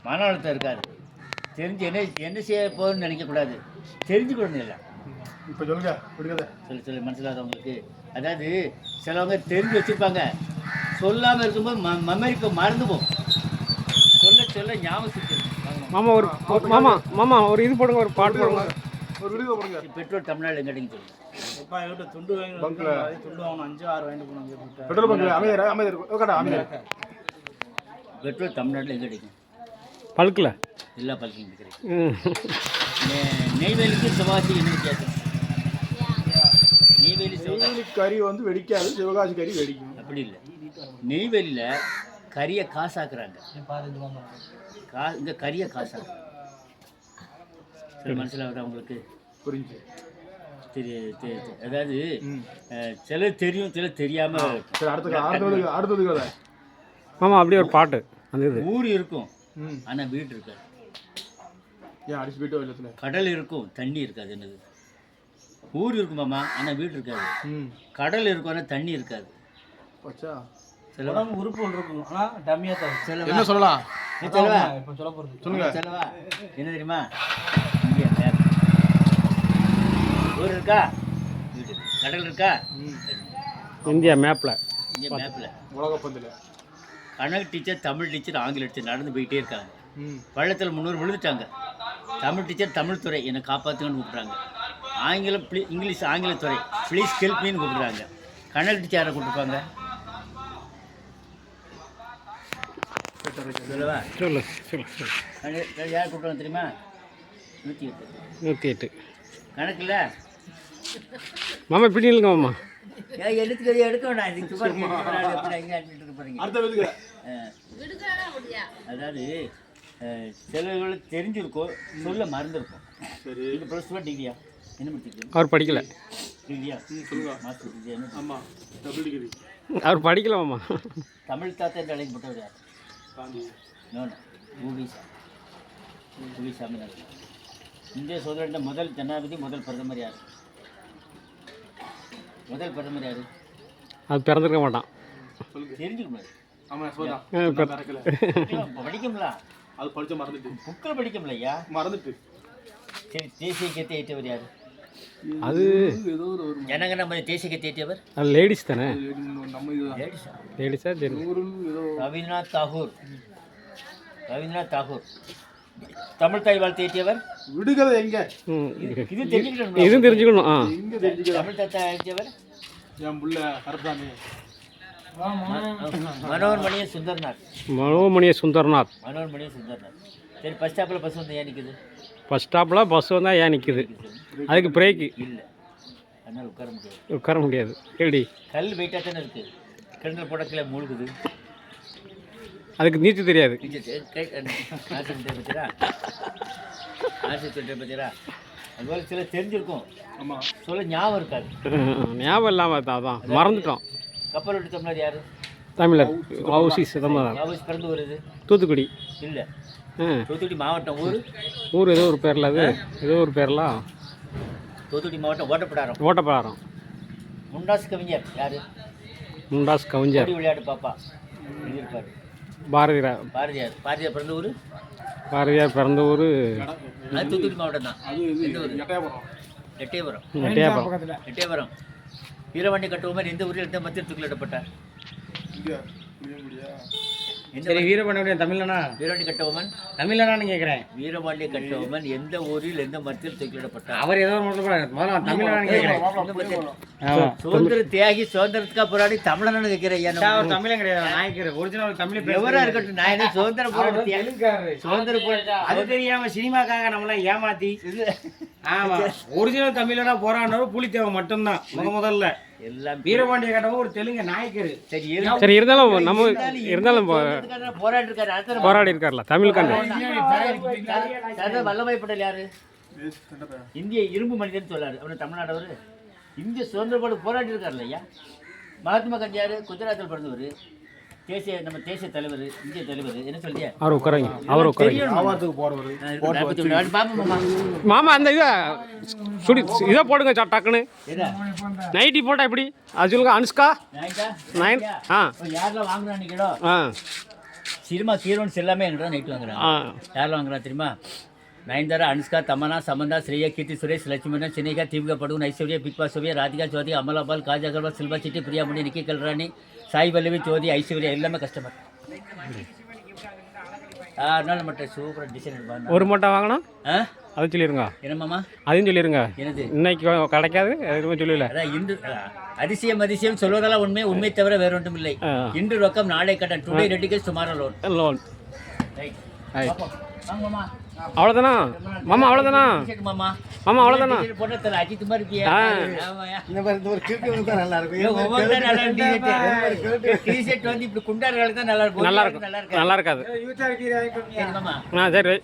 மன அழுத்தம் இருக்காது. தெரிஞ்சு என்ன செய்ய போகுதுன்னு நினைக்கக்கூடாது, தெரிஞ்சுக்கணும் இல்லை. இப்போ சொல்லுங்க விடுங்க. சொல்லி மனசிலாதவங்களுக்கு, அதாவது சிலவங்க தெரிஞ்சு வச்சுருப்பாங்க, சொல்லாமல் இருக்கும்போது மெமரி இப்போ மறந்து போகும். சொல்ல ஞாபகம். மாமா ஒரு இது போடுங்க, ஒரு பாட்டு போடுங்க, ஒரு வீடியோ போடுங்க. பெட்ரோல் தமிழ்நாடு எங்கடின்னு சொல்லுங்க. அப்பா என்கிட்ட துண்டு துண்டு வாங்கணும் 5-6 வாங்கிட்டு போகணும். பெட்ரோல் பங்க் அமைதியா இருக்கும். பெட்ரோல் தமிழ்நாட்டில் எங்கே கிடைக்கும்? பல்கில் எல்லா பல்கையும் கிடைக்கும். நெய்வேலிக்கு சிவகாசிக்கு என்ன வித்தியாசம்? நெய்வேலி கறி வந்து வெடிக்காது, சிவகாசி கறி வெடிக்கும். அப்படி இல்லை, நெய்வேலியில் கறியை காசாக்குறாங்க, இங்கே கறியை காசாக்குறாங்க. சில மனசில் அவங்களுக்கு புரிஞ்சு அதாவது சில தெரியும், சில தெரியாமல். அடுத்தது மாமா அப்படியே ஒரு பாட்டு. அந்த இது ஊர் இருக்கும் ஆனால் வீடு இருக்காது. ஏன் அடிச்சு போயிட்டு இல்லை? கடல் இருக்கும், தண்ணி இருக்காது. என்னது? ஊர் இருக்கும் மாமா, ஆனால் வீடு இருக்காது. கடல் இருக்கும், ஆனால் தண்ணி இருக்காது. சில உறுப்பு ஒன்று இருக்கும், ஆனால் டம்மியாக தான். என்ன சொல்லலாம்? சொல்லவா? இப்போ சொல்ல போகிறது சொல்லுங்க. சொல்லவா? என்ன தெரியுமா? India map. ஊர் இருக்கா, வீடு. கடல் இருக்கா, இந்தியா மேப்பில். இந்தியா மேப்பில் உலகப்பந்தில் கணக்கு டீச்சர், தமிழ் டீச்சர், ஆங்கில டீச்சர் நடந்து போயிட்டே இருக்காங்க. பள்ளத்தில் 300 விழுந்துட்டாங்க. தமிழ் டீச்சர் தமிழ் துறை என்னை காப்பாற்றுங்கன்னு கூப்பிட்றாங்க. இங்கிலீஷ் ஆங்கிலத்துறை ப்ளீஸ் ஹெல்ப் மீன்னு கூப்பிட்றாங்க. கணக்கு டீச்சர் யாரை கூப்பிட்டுருப்பாங்க? சொல்லவா? சொல்லு. யார் கூப்பிட்றாங்க தெரியுமா? 108 கணக்கில். மாமா இப்படி இல்லைங்க மாமா. எழுத்துக்கறி எடுக்க வேண்டாம். அதாவது சிலர்கள் தெரிஞ்சிருக்கோம், சொல்ல மறந்துருக்கும். இது ப்ளஸ் 2 டிகிரியா? என்ன முடிச்சிருக்கீங்க? அவர் படிக்கல. டிகிரியா? மாஸ்டர் டிகிரி என்ன? ஆமாம், டபுள் டிகிரி. அவர் படிக்கல மாமா. தமிழ் தாத்தா என்று அழைக்கப்பட்டவர் யார்? புவி சாமிநாதன். இந்திய சுதந்திர முதல் ஜனாதிபதி, முதல் பிரதமர் யார்? முதல் பிரதமர் யாரு? அது பிறந்திருக்க மாட்டான். தெரிஞ்சுக்கணும். படிக்கும்ல, அது படிச்ச மறந்துட்டு. புக்கில் படிக்கும்ல ஐயா, மறந்துட்டு. சரி, தேசிய கீதத்தை ஏற்றவர் யாரு? அது ஜனகன மன தேசிய கீதத்தை ஏற்றவர் அது லேடிஸ் தானே? நம்ம லேடிஸா? ரவீந்திரநாத் தாகூர். ரவீந்திரநாத் தாகூர். தமிழ் தாய் வாழ்த்து ஏற்றியவர்? விடுகதை எங்க? இது தெரிஞ்சுக்கணும். இதுவும் தெரிஞ்சுக்கணும். தமிழ் தாத்தா எழுதியவர் என் புள்ள கருப்பசாமி. மனோன்மணிய சுந்தர்நாத். மனோன்மணிய சுந்தர்நாத். சரி, பஸ் ஸ்டாப்பில் பஸ் வந்து ஏன் நிற்குது? பஸ் ஸ்டாப்பில் பஸ் வந்தால் ஏன் நிற்குது? அதுக்கு பிரேக்கு இல்லை, அதனால் உட்கார முடியாது. எப்படி? கல் வெயிட்டாக தானே இருக்குது, கிணறு போடக்கில் மூழ்குது. அதுக்கு நீச்சல் தெரியாது. பார்த்தீரா? அதுபோல் சில தெரிஞ்சிருக்கும், ஆமாம், சொல்ல ஞாபகம் இருக்காது. ஞாபகம் இல்லாமல் அதான் மறந்துட்டோம். கப்பல் விட்டு தமிழர் யார்? தமிழர் வஉசி சிதம்பரம். வஉசி பிறந்து வருது தூத்துக்குடி. இல்லை, தூத்துக்குடி மாவட்டம். ஊர் ஏதோ ஒரு பேரில், அது ஏதோ ஒரு பேர்லாம். தூத்துக்குடி மாவட்டம் ஓட்டப்படாரம். ஓட்டப்படாரம். முண்டாஸ் கவிஞர் யார்? முண்டாஸ் கவிஞர். விளையாடு பாப்பா இருப்பார். பாரதியார். பாரதியார் பிறந்த ஊர்? பாரதியார் பிறந்த ஊர் அது தூத்துக்குடி மாவட்டம் தான். எட்டயபுரம். வீரபாண்டி கட்டபொம்மன் எந்த ஊரில் எந்த மத்தியில் தூக்கிலிடப்பட்டார்? சரி, வீரபாண்டிய தமிழனா? வீரபாண்டி கட்டபொம்மன் தமிழனான்னு கேட்குறேன். வீரபாண்டிய கட்டபொம்மன் எந்த ஊரில் எந்த மத்தியில் தூக்கிலிடப்பட்டார்? அவர் ஏதோ முதல்ல தமிழனான்னு கேட்குறேன். சுதந்திர தியாகி, சுதந்திரத்துக்காக போராடி தமிழன்னு கேட்கிறேன். அவர் தமிழன் கிடையாது, நாயக்கர். ஒரிஜினல் தமிழ் எவரா இருக்கட்டும், நான் என்ன சுதந்திர போராடி சுதந்திர போராட்டம் அது தெரியாம சினிமாக்காக நம்மளாம் ஏமாத்தி. ஆமா, ஒரிஜினல் தமிழனா போராடினவர் புலித்தேவன் மட்டும்தான் முதல்ல. எல்லாம் வீரபாண்டிய கட்டபொம்மன் ஒரு தெலுங்கு நாயக்கர். சரி, இருந்தாலும் நம்ம போராடி இருக்காருல்ல தமிழ்காண்ட. வல்லபாய் பட்டேல் யாரு? இந்திய இரும்பு மனிதன் சொல்லாரு. அவரு தமிழ்நாடவர். இந்திய சுதந்திர போராட்ட போராடி இருக்காருல்ல ஐயா. மகாத்மா காந்தி யாரு? குஜராத்தில் பிறந்தவர். நம்ம தேசிய தலைவர், இந்திய தலைவர். என்ன சொல்லியா? அவர் உட்காரங்க. மாமா அந்த இதை சுடி இதை போடுங்க டக்குன்னு. நைட்டி போட்டா எப்படி அது சொல்லுங்க. அனுஷ்கா 9. யாரெல்லாம் வாங்குறான்னு கேடோ? சினிமா ஹீரோன்ஸ் எல்லாமே எங்கிட்ட நைட்டு வாங்குறாங்க. ஆ யாரெல்லாம் வாங்குறா தெரியுமா? நயன்தாரா, அனுஷ்கா, தமன்னா, சமந்தா, ஸ்ரீயா, கீர்த்தி சுரேஷ், லட்சுமணன், சினேகா, தீபிகா படுகோன், ஐஸ்வர்யா, பிக் பாஸ் சோவியா, ராதிகா ஜோதி, அமலாபால், காஜ் அகர்வால், சில்வா சிட்டி, பிரியாமணி, நிக்கி கல்ராணி, சாய் பல்லவி, ஜோதி, ஐஸ்வர்யா எல்லாமே கஸ்டமர். அதனால மட்டும் சூப்பராக டிசைன் ஒரு மூட்டை வாங்கினா ஆ அது சொல்லிடுங்க. என்னம்மாம்மா? அதையும் சொல்லிடுங்க. என்னது? இன்னைக்கு கிடைக்காது எதுவும் சொல்லல. அதான் இன்று அதிசயம் சொல்வதெல்லாம் உண்மை தவிர வேற ஒன்றும் இல்லை. இன்று ரொக்கம் நாளை கடன். Today ready cash tomorrow loan. Loan right. Right. வாங்கம்மா. அவ்வளோதானா மாமா? அவ்வளோதானா மாமா? மாமா? அவ்வளோதானா? போட்டா தல அஜித் மாதிரி இருக்கியா? ஆ. ஆமாயா. இந்த மாதிரி இந்த ஒரு கிறுக்கு தான் நல்லா இருக்கும். ஐயோ, ஒவ்வொருத்தரும் நல்லா இருக்கு. டிஷர்ட் வந்து இப்படி குண்டாடுறதுக்கு தான் நல்லா இருக்கும். நல்லா இருக்கும். நல்லா இருக்கு. நல்லா இருக்காது. சரி மாமா. ஆ சரி.